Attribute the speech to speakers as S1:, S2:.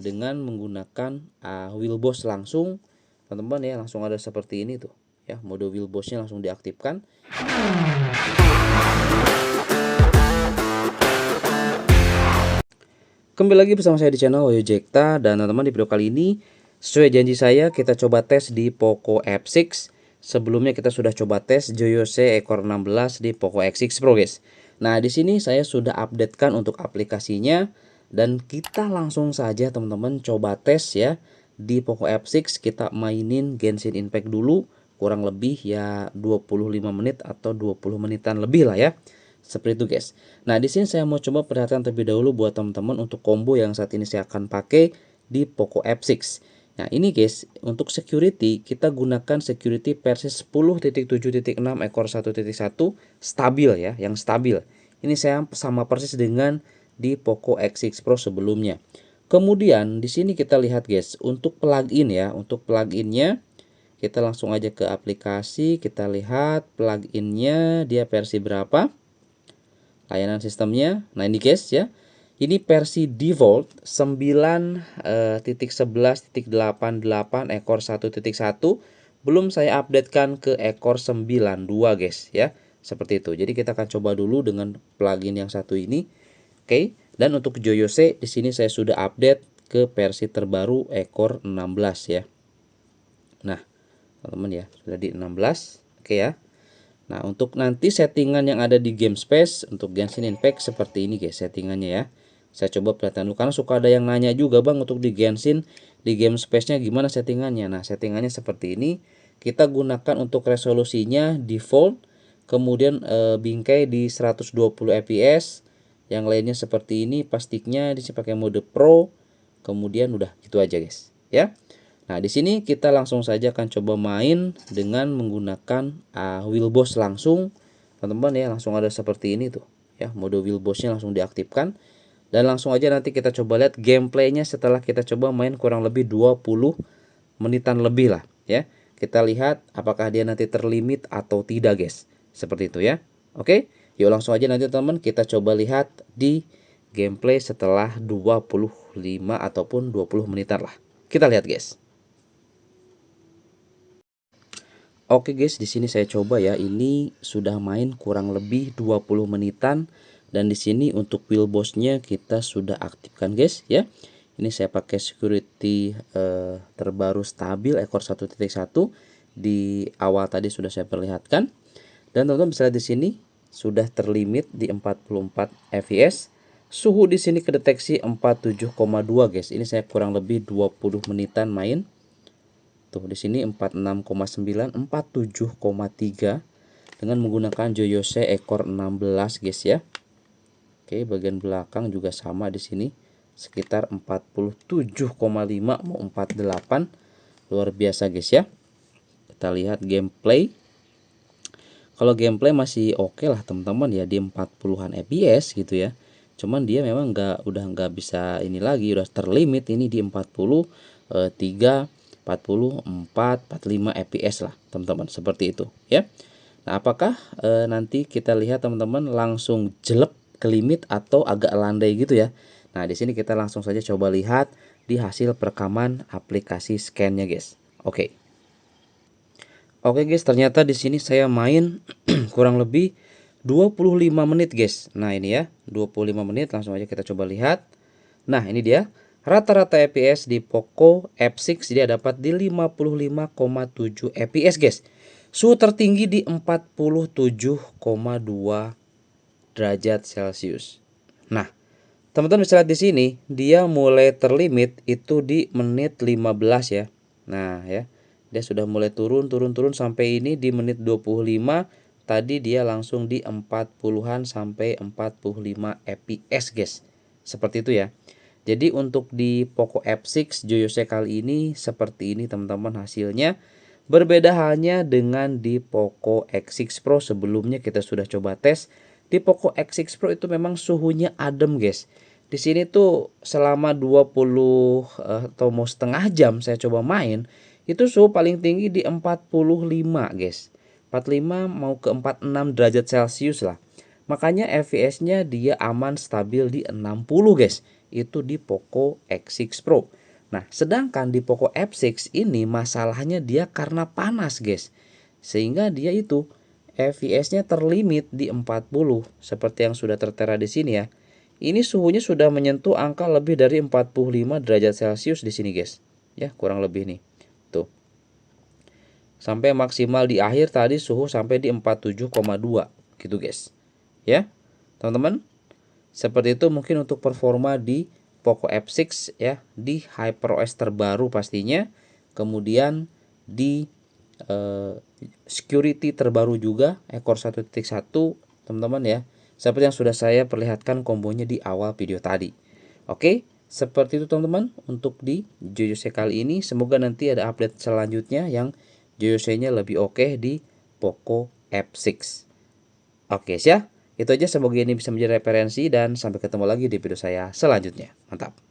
S1: dengan menggunakan wheel boss langsung, teman-teman ya, langsung ada seperti ini tuh ya, mode wheel bossnya langsung diaktifkan. Kembali lagi bersama saya di channel Wayu Jekta, dan teman-teman di video kali ini sesuai janji saya kita coba tes di Poco F6. Sebelumnya kita sudah coba tes Joyose ekor 16 di Poco X6 Pro guys. Nah, di sini saya sudah updatekan untuk aplikasinya dan kita langsung saja teman-teman coba tes ya di Poco F6. Kita mainin Genshin Impact dulu, kurang lebih ya 25 menit atau 20 menitan lebih lah ya. Seperti itu guys. Nah, di sini saya mau coba perhatikan terlebih dahulu buat teman-teman untuk combo yang saat ini saya akan pakai di Poco F6. Nah, ini guys, untuk security kita gunakan security versi 10.7.6 ekor 1.1 stabil ya, yang stabil. Ini saya sama persis dengan di Poco X6 Pro sebelumnya. Kemudian di sini kita lihat guys, untuk plugin ya, untuk pluginnya kita langsung aja ke aplikasi, kita lihat pluginnya dia versi berapa. Layanan sistemnya. Nah, ini guys ya. Ini versi default 9.11.88 ekor 1.1. Belum saya updatekan ke ekor 92 guys ya. Seperti itu. Jadi kita akan coba dulu dengan plugin yang satu ini. Oke. Dan untuk Joyose di sini saya sudah update ke versi terbaru ekor 16 ya. Nah, teman-teman ya, sudah di 16. Oke ya. Nah, untuk nanti settingan yang ada di game space untuk Genshin Impact seperti ini guys settingannya ya. Saya coba perhatikan dulu karena suka ada yang nanya juga bang untuk di Genshin di game space-nya gimana settingannya. Nah, settingannya seperti ini. Kita gunakan untuk resolusinya default, kemudian bingkai di 120 fps. Yang lainnya seperti ini, pastiknya di sini pakai mode Pro. Kemudian udah gitu aja guys ya. Nah, di sini kita langsung saja akan coba main dengan menggunakan wheel boss langsung. Teman-teman ya, langsung ada seperti ini tuh. Ya, mode wheel bossnya langsung diaktifkan. Dan langsung aja nanti kita coba lihat gameplaynya setelah kita coba main kurang lebih 20 menitan lebih lah ya. Kita lihat apakah dia nanti terlimit atau tidak guys. Seperti itu ya. Oke, yuk langsung aja nanti teman-teman kita coba lihat di gameplay setelah 25 ataupun 20 menitan lah. Kita lihat guys. Oke guys, di sini saya coba ya. Ini sudah main kurang lebih 20 menitan dan di sini untuk wheel bossnya kita sudah aktifkan guys ya. Ini saya pakai security terbaru stabil ekor 1.1 di awal tadi sudah saya perlihatkan. Dan teman-teman bisa lihat di sini sudah terlimit di 44 fps. Suhu di sini kedeteksi 47,2 guys. Ini saya kurang lebih 20 menitan main. Tuh di sini 46,9, 47,3 dengan menggunakan Joyose ekor 16 guys ya. Oke, bagian belakang juga sama di sini sekitar 47,5 mau 48. Luar biasa guys ya. Kita lihat gameplay. Kalau gameplay masih oke lah teman-teman ya, di 40-an fps gitu ya. Cuman dia memang udah nggak bisa ini lagi, udah terlimit ini di 43 44 45 fps lah teman-teman, seperti itu ya. Nah, apakah nanti kita lihat teman-teman langsung jelek ke limit atau agak landai gitu ya. Nah, di sini kita langsung saja coba lihat di hasil perekaman aplikasi scan-nya guys. Oke guys, ternyata di sini saya main kurang lebih 25 menit guys. Nah, ini ya 25 menit, langsung aja kita coba lihat. Nah, ini dia rata-rata fps di Poco F6 dia dapat di 55,7 fps guys. Suhu tertinggi di 47,2 derajat Celcius. Nah, teman-teman bisa lihat di sini dia mulai terlimit itu di menit 15 ya. Nah, ya. Dia sudah mulai turun sampai ini di menit 25. Tadi dia langsung di 40-an sampai 45 fps guys. Seperti itu ya. Jadi untuk di Poco F6 Joyose kali ini seperti ini teman-teman hasilnya. Berbeda halnya dengan di Poco X6 Pro, sebelumnya kita sudah coba tes. Di Poco X6 Pro itu memang suhunya adem guys. Di sini tuh selama 20 atau mau setengah jam saya coba main, itu suhu paling tinggi di 45 guys. 45 mau ke 46 derajat Celcius lah. Makanya fps-nya dia aman stabil di 60 guys. itu di Poco X6 Pro. Nah, sedangkan di Poco F6 ini masalahnya dia karena panas, guys. Sehingga dia itu fps-nya terlimit di 40 seperti yang sudah tertera di sini ya. Ini suhunya sudah menyentuh angka lebih dari 45 derajat Celcius di sini, guys. Ya, kurang lebih nih. Tuh. Sampai maksimal di akhir tadi suhu sampai di 47,2 gitu, guys. Ya. Teman-teman, seperti itu mungkin untuk performa di Poco F6 ya, di HyperOS terbaru pastinya. Kemudian di security terbaru juga Ekor 1.1, teman-teman ya. Seperti yang sudah saya perlihatkan kombonya di awal video tadi. Oke, seperti itu teman-teman untuk di JoJoSe kali ini. Semoga nanti ada update selanjutnya yang JoJoSe-nya lebih oke di Poco F6. Oke, ya. Itu aja, semoga ini bisa menjadi referensi dan sampai ketemu lagi di video saya selanjutnya. Mantap.